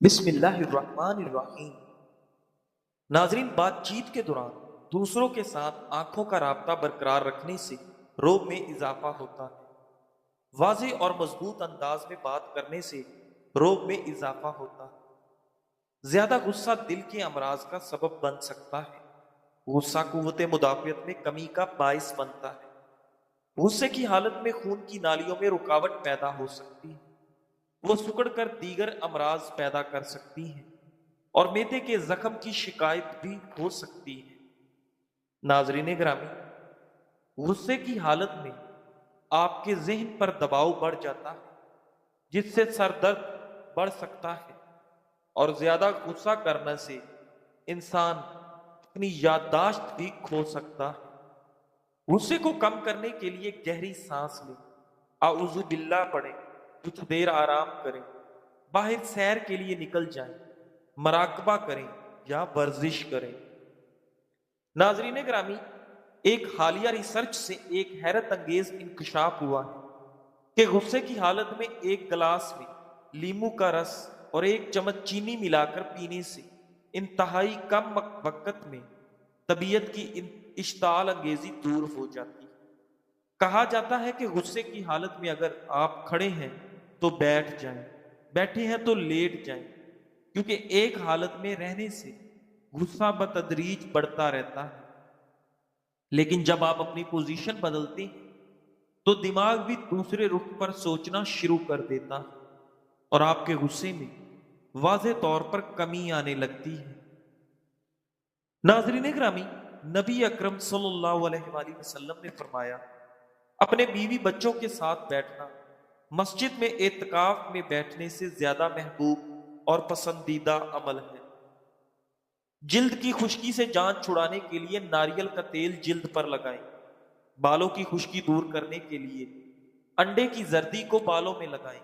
بسم اللہ الرحمن الرحیم۔ ناظرین، بات چیت کے دوران دوسروں کے ساتھ آنکھوں کا رابطہ برقرار رکھنے سے روب میں اضافہ ہوتا ہے۔ واضح اور مضبوط انداز میں بات کرنے سے روب میں اضافہ ہوتا ہے۔ زیادہ غصہ دل کے امراض کا سبب بن سکتا ہے۔ غصہ قوت مدافعت میں کمی کا باعث بنتا ہے۔ غصے کی حالت میں خون کی نالیوں میں رکاوٹ پیدا ہو سکتی ہے۔ وہ سکڑ کر دیگر امراض پیدا کر سکتی ہیں اور معدے کے زخم کی شکایت بھی ہو سکتی ہے۔ ناظرین گرامی، غصے کی حالت میں آپ کے ذہن پر دباؤ بڑھ جاتا ہے، جس سے سر درد بڑھ سکتا ہے، اور زیادہ غصہ کرنے سے انسان اپنی یادداشت بھی کھو سکتا ہے۔ غصے کو کم کرنے کے لیے گہری سانس لیں، اعوذ باللہ پڑھیں، کچھ دیر آرام کریں، باہر سیر کے لیے نکل جائیں، مراقبہ کریں یا ورزش کریں۔ ناظرین گرامی، ایک حالیہ ریسرچ سے ایک حیرت انگیز انکشاف ہوا ہے کہ غصے کی حالت میں ایک گلاس میں لیموں کا رس اور ایک چمچ چینی ملا کر پینے سے انتہائی کم وقت میں طبیعت کی اشتعال انگیزی دور ہو جاتی ہے۔ کہا جاتا ہے کہ غصے کی حالت میں اگر آپ کھڑے ہیں تو بیٹھ جائیں، بیٹھے ہیں تو لیٹ جائیں، کیونکہ ایک حالت میں رہنے سے غصہ بتدریج بڑھتا رہتا ہے، لیکن جب آپ اپنی پوزیشن بدلتے ہیں تو دماغ بھی دوسرے رخ پر سوچنا شروع کر دیتا ہے اور آپ کے غصے میں واضح طور پر کمی آنے لگتی ہے۔ ناظرین گرامی، نبی اکرم صلی اللہ علیہ وآلہ وسلم نے فرمایا، اپنے بیوی بچوں کے ساتھ بیٹھنا مسجد میں اعتکاف میں بیٹھنے سے زیادہ محبوب اور پسندیدہ عمل ہے۔ جلد کی خشکی سے جان چھڑانے کے لیے ناریل کا تیل جلد پر لگائیں۔ بالوں کی خشکی دور کرنے کے لیے انڈے کی زردی کو بالوں میں لگائیں۔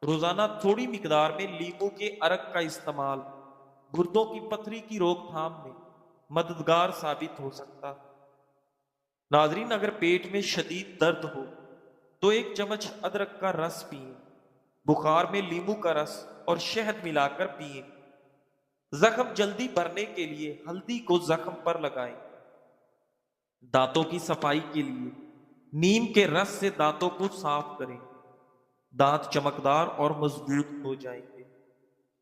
روزانہ تھوڑی مقدار میں لیموں کے عرق کا استعمال گردوں کی پتھری کی روک تھام میں مددگار ثابت ہو سکتا ہے۔ ناظرین، اگر پیٹ میں شدید درد ہو تو ایک چمچ ادرک کا رس پئیں، بخار میں لیموں کا رس اور شہد ملا کر پئیں۔ زخم جلدی بھرنے کے لیے ہلدی کو زخم پر لگائیں۔ دانتوں کی صفائی کے لیے نیم کے رس سے دانتوں کو صاف کریں، دانت چمکدار اور مضبوط ہو جائیں گے۔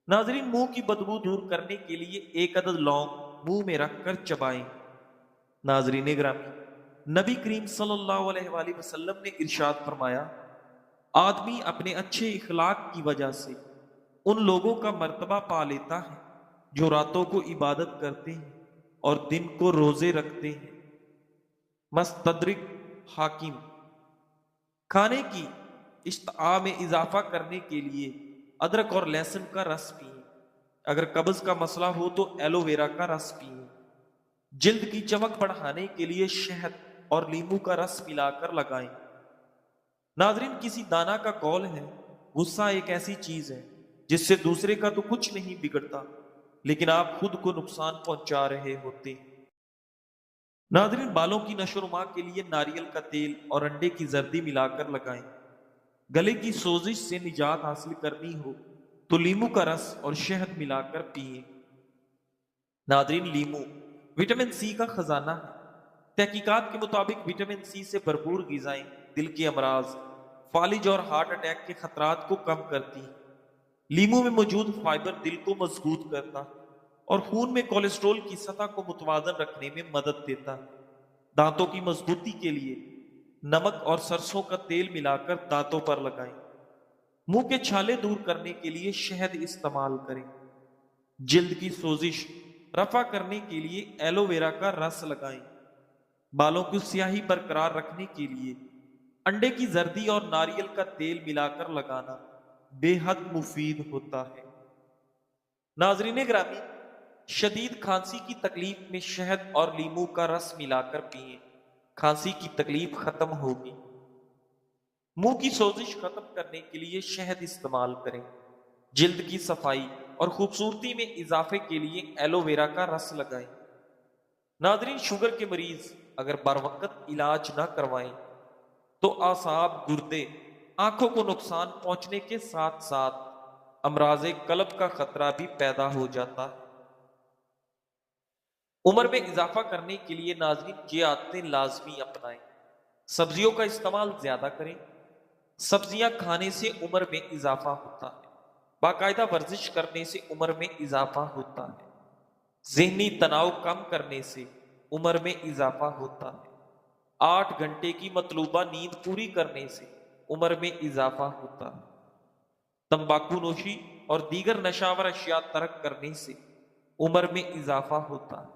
ناظرین، منہ کی بدبو دور کرنے کے لیے ایک عدد لونگ منہ میں رکھ کر چبائیں۔ ناظرین گرامی، نبی کریم صلی اللہ علیہ وآلہ وسلم نے ارشاد فرمایا، آدمی اپنے اچھے اخلاق کی وجہ سے ان لوگوں کا مرتبہ پا لیتا ہے جو راتوں کو عبادت کرتے ہیں اور دن کو روزے رکھتے ہیں۔ مستدرک حاکم۔ کھانے کی اشتہا میں اضافہ کرنے کے لیے ادرک اور لہسن کا رس پئیں۔ اگر قبض کا مسئلہ ہو تو ایلو ویرا کا رس پئیں۔ جلد کی چمک بڑھانے کے لیے شہد اور لیموں کا رس ملا کر لگائیں۔ ناظرین، کسی دانا کا قول ہے، غصہ ایک ایسی چیز ہے جس سے دوسرے کا تو کچھ نہیں بگڑتا، لیکن آپ خود کو نقصان پہنچا رہے ہوتے ہیں۔ ناظرین، بالوں کی نشو و نما کے لیے ناریل کا تیل اور انڈے کی زردی ملا کر لگائیں۔ گلے کی سوزش سے نجات حاصل کرنی ہو تو لیموں کا رس اور شہد ملا کر پئیں۔ ناظرین، لیموں وٹامن سی کا خزانہ ہے۔ تحقیقات کے مطابق وٹامن سی سے بھرپور غذائیں دل کے امراض، فالج اور ہارٹ اٹیک کے خطرات کو کم کرتی ہیں۔ لیموں میں موجود فائبر دل کو مضبوط کرتا ہے اور خون میں کولیسٹرول کی سطح کو متوازن رکھنے میں مدد دیتا ہے۔ دانتوں کی مضبوطی کے لیے نمک اور سرسوں کا تیل ملا کر دانتوں پر لگائیں۔ منہ کے چھالے دور کرنے کے لیے شہد استعمال کریں۔ جلد کی سوزش رفع کرنے کے لیے ایلو ویرا کا رس لگائیں۔ بالوں کی سیاہی برقرار رکھنے کے لیے انڈے کی زردی اور ناریل کا تیل ملا کر لگانا بے حد مفید ہوتا ہے۔ ناظرین گرامی، شدید کھانسی کی تکلیف میں شہد اور لیموں کا رس ملا کر پئیں، کھانسی کی تکلیف ختم ہوگی۔ منہ کی سوزش ختم کرنے کے لیے شہد استعمال کریں۔ جلد کی صفائی اور خوبصورتی میں اضافے کے لیے ایلو ویرا کا رس لگائیں۔ ناظرین، شوگر کے مریض اگر بر وقت علاج نہ کروائیں تو اعصاب، گردے، آنکھوں کو نقصان پہنچنے کے ساتھ ساتھ امراض قلب کا خطرہ بھی پیدا ہو جاتا ہے۔ عمر میں اضافہ کرنے کے لیے ناظرین یہ عادتیں لازمی اپنائیں۔ سبزیوں کا استعمال زیادہ کریں۔ سبزیاں کھانے سے عمر میں اضافہ ہوتا ہے۔ باقاعدہ ورزش کرنے سے عمر میں اضافہ ہوتا ہے۔ ذہنی تناؤ کم کرنے سے عمر میں اضافہ ہوتا ہے۔ 8 گھنٹے کی مطلوبہ نیند پوری کرنے سے عمر میں اضافہ ہوتا ہے۔ تمباکو نوشی اور دیگر نشاور اشیاء ترک کرنے سے عمر میں اضافہ ہوتا ہے۔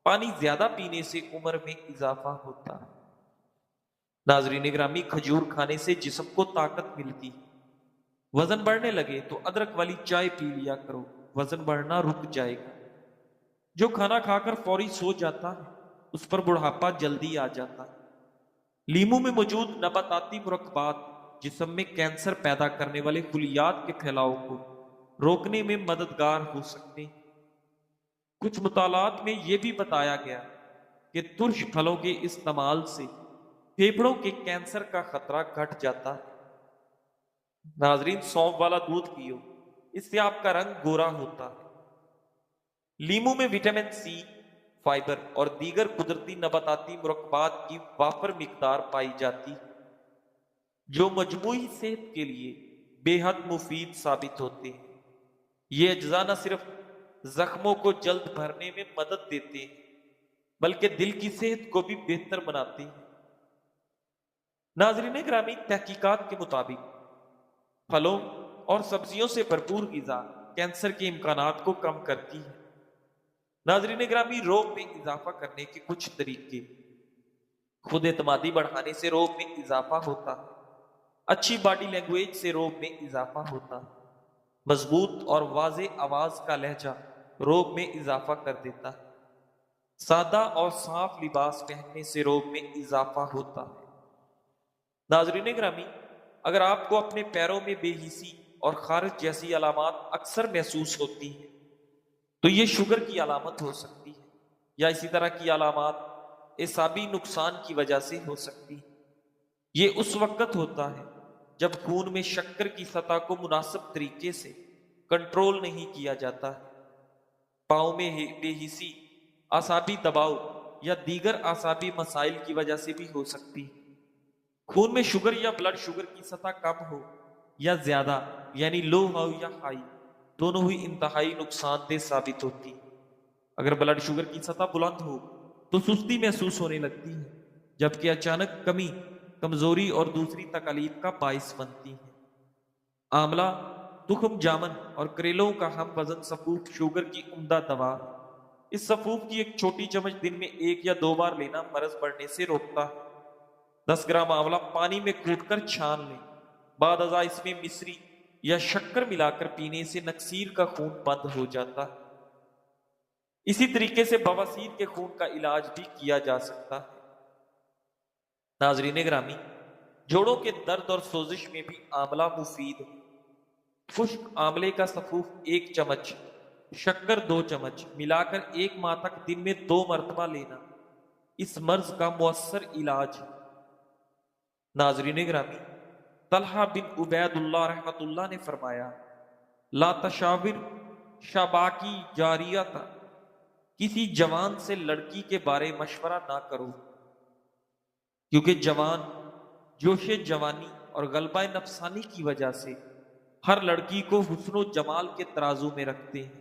پانی زیادہ پینے سے عمر میں اضافہ ہوتا ہے۔ ناظرین گرامی، کھجور کھانے سے جسم کو طاقت ملتی ہے۔ وزن بڑھنے لگے تو ادرک والی چائے پی لیا کرو، وزن بڑھنا رک جائے گا۔ جو کھانا کھا کر فوری سو جاتا ہے اس پر بڑھاپا جلدی آ جاتا ہے۔ لیمو میں موجود نباتاتی مرکبات جسم میں کینسر پیدا کرنے والے خلیات کے پھیلاؤ کو روکنے میں مددگار ہو سکتے ہیں۔ کچھ مطالعات میں یہ بھی بتایا گیا کہ ترش پھلوں کے استعمال سے پھیپھڑوں کے کینسر کا خطرہ گھٹ جاتا ہے۔ ناظرین، سونف والا دودھ پیو، اس سے آپ کا رنگ گورا ہوتا ہے۔ لیمو میں وٹامن سی، فائبر اور دیگر قدرتی نباتاتی مرکبات کی وافر مقدار پائی جاتی ہے جو مجموعی صحت کے لیے بے حد مفید ثابت ہوتے ہیں۔ یہ اجزاء نہ صرف زخموں کو جلد بھرنے میں مدد دیتے ہیں بلکہ دل کی صحت کو بھی بہتر بناتے ہیں۔ ناظرین گرامی، تحقیقات کے مطابق پھلوں اور سبزیوں سے بھرپور غذا کینسر کے امکانات کو کم کرتی ہے۔ ناظرین گرامی، روب میں اضافہ کرنے کے کچھ طریقے۔ خود اعتمادی بڑھانے سے روب میں اضافہ ہوتا ہے۔ اچھی باڈی لینگویج سے روب میں اضافہ ہوتا ہے۔ مضبوط اور واضح آواز کا لہجہ روب میں اضافہ کر دیتا ہے۔ سادہ اور صاف لباس پہننے سے روب میں اضافہ ہوتا ہے۔ ناظرین گرامی، اگر آپ کو اپنے پیروں میں بے حسی اور خارش جیسی علامات اکثر محسوس ہوتی ہیں تو یہ شوگر کی علامت ہو سکتی ہے، یا اسی طرح کی علامات اعصابی نقصان کی وجہ سے ہو سکتی ہے۔ یہ اس وقت ہوتا ہے جب خون میں شکر کی سطح کو مناسب طریقے سے کنٹرول نہیں کیا جاتا ہے۔ پاؤں میں بے حسی اعصابی دباؤ یا دیگر اعصابی مسائل کی وجہ سے بھی ہو سکتی ہے۔ خون میں شوگر یا بلڈ شوگر کی سطح کم ہو یا زیادہ، یعنی لو ہو یا ہائی، دونوں ہی انتہائی نقصان دہ ثابت ہوتی ہے۔ اگر بلڈ شوگر کی سطح بلند ہو تو سستی محسوس ہونے لگتی ہے، جبکہ اچانک کمی کمزوری اور دوسری تکالیف کا باعث بنتی ہے۔ آملہ، تخم جامن اور کریلوں کا ہم وزن سفوف شوگر کی عمدہ دوا ہے۔ اس سفوف کی ایک چھوٹی چمچ دن میں 1 یا 2 بار لینا مرض بڑھنے سے روکتا ہے۔ 10 گرام آملہ پانی میں کوٹ کر چھان لیں، بعد ازاں اس میں مصری یا شکر ملا کر پینے سے نکسیر کا خون بند ہو جاتا ہے۔ اسی طریقے سے بواسیر کے خون کا علاج بھی کیا جا سکتا ہے۔ ناظرین گرامی، جوڑوں کے درد اور سوزش میں بھی آملہ مفید ہے۔ خشک آملے کا سفوف 1 چمچ، شکر 2 چمچ ملا کر 1 ماہ تک دن میں 2 مرتبہ لینا اس مرض کا مؤثر علاج ہے۔ ناظرین گرامی، طلحہ بن عبید اللہ رحمۃ اللہ نے فرمایا، لا تشاور شاباکی جاریہ، کسی جوان سے لڑکی کے بارے مشورہ نہ کرو، کیونکہ جوان جوش جوانی اور غلبہ نفسانی کی وجہ سے ہر لڑکی کو حسن و جمال کے ترازو میں رکھتے ہیں،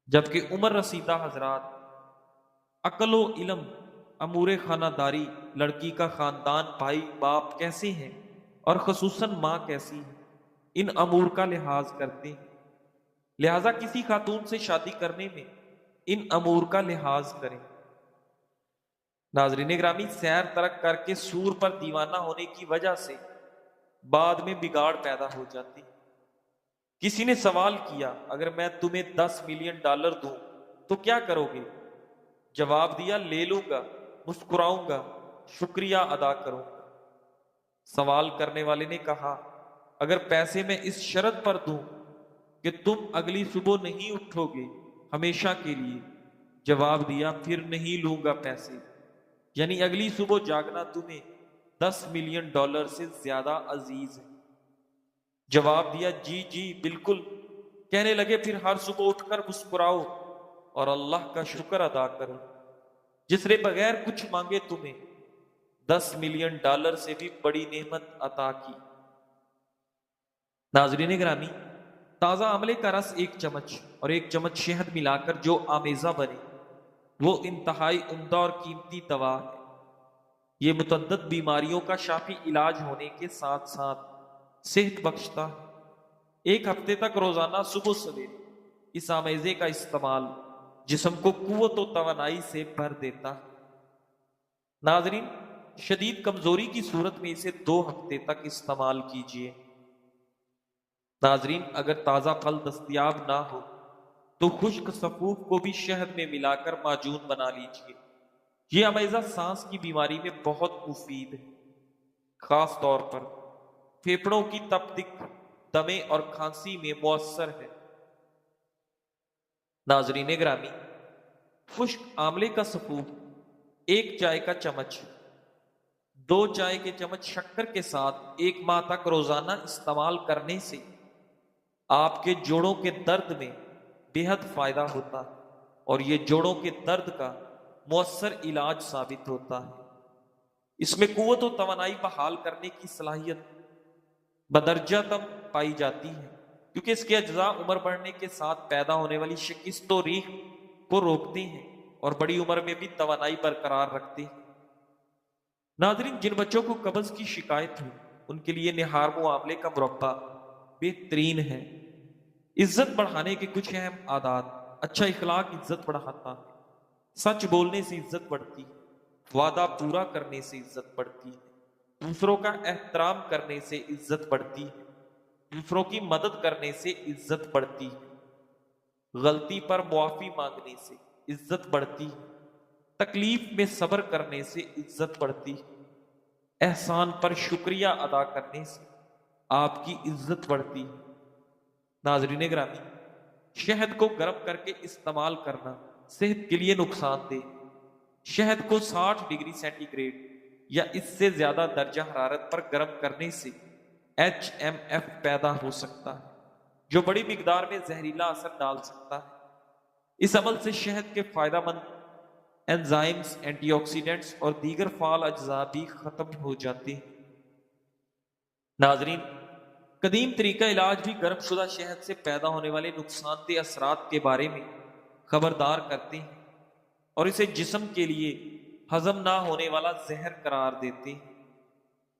جبکہ عمر رسیدہ حضرات عقل و علم، امور خانہ داری، لڑکی کا خاندان، بھائی باپ کیسے ہیں اور خصوصاً ماں کیسی ہے، ان امور کا لحاظ کرتے ہیں۔ لہذا کسی خاتون سے شادی کرنے میں ان امور کا لحاظ کریں۔ ناظرین گرامی، سیر ترک کر کے سور پر دیوانہ ہونے کی وجہ سے بعد میں بگاڑ پیدا ہو جاتی۔ کسی نے سوال کیا، اگر میں تمہیں $10 ملین دوں تو کیا کرو گے؟ جواب دیا، لے لوں گا، مسکراؤں گا، شکریہ ادا کروں گا۔ سوال کرنے والے نے کہا، اگر پیسے میں اس شرط پر دوں کہ تم اگلی صبح نہیں اٹھو گے ہمیشہ کے لیے؟ جواب دیا، پھر نہیں لوں گا پیسے، یعنی اگلی صبح جاگنا تمہیں $10 ملین سے زیادہ عزیز ہے۔ جواب دیا جی جی بالکل۔ کہنے لگے پھر ہر صبح اٹھ کر مسکراؤ اور اللہ کا شکر ادا کرو جس نے بغیر کچھ مانگے تمہیں $10 ملین سے بھی بڑی نعمت عطا کی۔ ناظرین گرامی، تازہ آملے کا رس 1 چمچ اور 1 چمچ شہد ملا کر جو آمیزہ بنے وہ انتہائی عمدہ اور قیمتی دوا ہے۔ یہ متعدد بیماریوں کا شافی علاج ہونے کے ساتھ ساتھ صحت بخشتا ہے۔ 1 ہفتے تک روزانہ صبح سویرے اس آمیزے کا استعمال جسم کو قوت و توانائی سے بھر دیتا ہے۔ ناظرین، شدید کمزوری کی صورت میں اسے 2 ہفتے تک استعمال کیجیے۔ ناظرین، اگر تازہ پھل دستیاب نہ ہو تو خشک سفوف کو بھی شہد میں ملا کر معجون بنا لیجیے۔ یہ آمیزہ سانس کی بیماری میں بہت مفید ہے، خاص طور پر پھیپھڑوں کی تپدق، دمے اور کھانسی میں مؤثر ہے۔ ناظرین گرامی، خشک آملے کا سفوف 1 چائے کا چمچ 2 چائے کے چمچ شکر کے ساتھ 1 ماہ تک روزانہ استعمال کرنے سے آپ کے جوڑوں کے درد میں بے حد فائدہ ہوتا ہے اور یہ جوڑوں کے درد کا مؤثر علاج ثابت ہوتا ہے۔ اس میں قوت و توانائی بحال کرنے کی صلاحیت بدرجہ تم پائی جاتی ہے کیونکہ اس کے اجزاء عمر بڑھنے کے ساتھ پیدا ہونے والی شکست و ریح کو روکتے ہیں اور بڑی عمر میں بھی توانائی برقرار رکھتے ہیں۔ ناظرین، جن بچوں کو قبض کی شکایت ہے ان کے لیے نہار معاملے کا مربع بہترین ہے۔ عزت بڑھانے کے کچھ اہم عادات: اچھا اخلاق عزت بڑھاتا ہے، سچ بولنے سے عزت بڑھتی ہے، وعدہ پورا کرنے سے عزت بڑھتی ہے، دوسروں کا احترام کرنے سے عزت بڑھتی ہے، دوسروں کی مدد کرنے سے عزت بڑھتی ہے، غلطی پر معافی مانگنے سے عزت بڑھتی ہے، تکلیف میں صبر کرنے سے عزت بڑھتی ہے، احسان پر شکریہ ادا کرنے سے آپ کی عزت بڑھتی ہے۔ ناظرین گرامی، شہد کو گرم کر کے استعمال کرنا صحت کے لیے نقصان دہ۔ شہد کو 60 ڈگری سینٹی گریڈ یا اس سے زیادہ درجہ حرارت پر گرم کرنے سے HMF پیدا ہو سکتا ہے جو بڑی مقدار میں زہریلا اثر ڈال سکتا ہے۔ اس عمل سے شہد کے فائدہ مند انزائمز، اینٹی آکسیڈنٹس اور دیگر فعال اجزاء بھی ختم ہو جاتے ہیں۔ ناظرین، قدیم طریقہ علاج بھی گرم شدہ شہد سے پیدا ہونے والے نقصان دہ اثرات کے بارے میں خبردار کرتے ہیں اور اسے جسم کے لیے ہضم نہ ہونے والا زہر قرار دیتے ہیں۔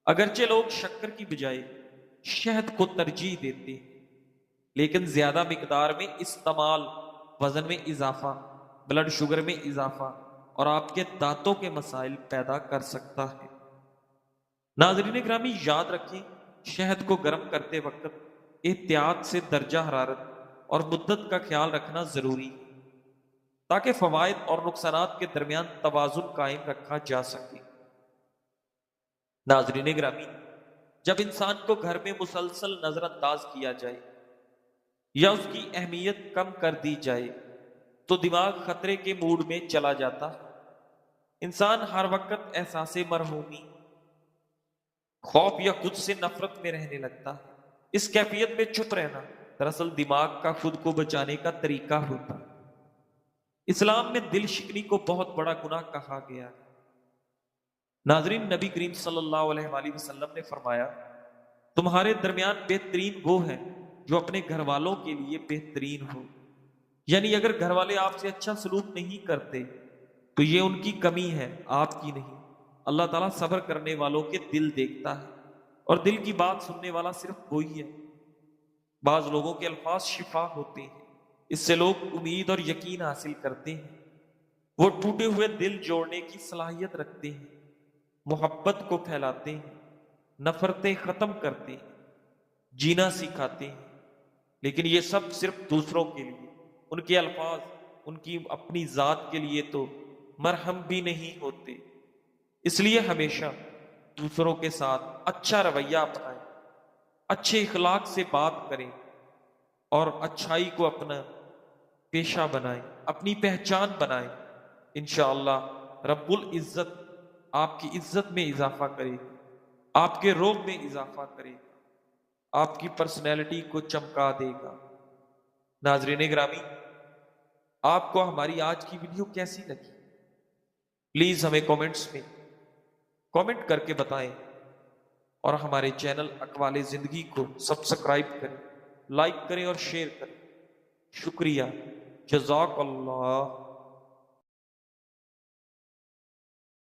اگرچہ لوگ شکر کی بجائے شہد کو ترجیح دیتے ہیں، لیکن زیادہ مقدار میں استعمال وزن میں اضافہ، بلڈ شوگر میں اضافہ اور آپ کے دانتوں کے مسائل پیدا کر سکتا ہے۔ ناظرین گرامی، یاد رکھیں، شہد کو گرم کرتے وقت احتیاط سے درجہ حرارت اور مدت کا خیال رکھنا ضروری ہے تاکہ فوائد اور نقصانات کے درمیان توازن قائم رکھا جا سکے۔ ناظرین گرامی، جب انسان کو گھر میں مسلسل نظر انداز کیا جائے یا اس کی اہمیت کم کر دی جائے تو دماغ خطرے کے موڈ میں چلا جاتا ہے۔ انسان ہر وقت احساس مرحومی، خوف یا خود سے نفرت میں رہنے لگتا ہے۔ اس کیفیت میں چپ رہنا دراصل دماغ کا خود کو بچانے کا طریقہ ہوتا ہے۔ اسلام میں دل شکنی کو بہت بڑا گناہ کہا گیا ہے۔ ناظرین، نبی کریم صلی اللہ علیہ وآلہ وسلم نے فرمایا، تمہارے درمیان بہترین وہ ہے جو اپنے گھر والوں کے لیے بہترین ہو۔ یعنی اگر گھر والے آپ سے اچھا سلوک نہیں کرتے تو یہ ان کی کمی ہے، آپ کی نہیں۔ اللہ تعالیٰ صبر کرنے والوں کے دل دیکھتا ہے اور دل کی بات سننے والا صرف وہی ہے۔ بعض لوگوں کے الفاظ شفا ہوتے ہیں، اس سے لوگ امید اور یقین حاصل کرتے ہیں۔ وہ ٹوٹے ہوئے دل جوڑنے کی صلاحیت رکھتے ہیں، محبت کو پھیلاتے ہیں، نفرتیں ختم کرتے ہیں، جینا سکھاتے ہیں۔ لیکن یہ سب صرف دوسروں کے لیے، ان کے الفاظ ان کی اپنی ذات کے لیے تو مرہم بھی نہیں ہوتے۔ اس لیے ہمیشہ دوسروں کے ساتھ اچھا رویہ اپنائیں، اچھے اخلاق سے بات کریں اور اچھائی کو اپنا پیشہ بنائیں، اپنی پہچان بنائیں۔ انشاءاللہ رب العزت آپ کی عزت میں اضافہ کرے، آپ کے روب میں اضافہ کرے۔ آپ کی پرسنالٹی کو چمکا دے گا۔ ناظرین گرامی، آپ کو ہماری آج کی ویڈیو کیسی لگی؟ پلیز ہمیں کامنٹس میں کامنٹ کر کے بتائیں، اور ہمارے چینل اقوال زندگی کو سبسکرائب کریں، لائک کریں اور شیئر کریں۔ شکریہ، جزاک اللہ۔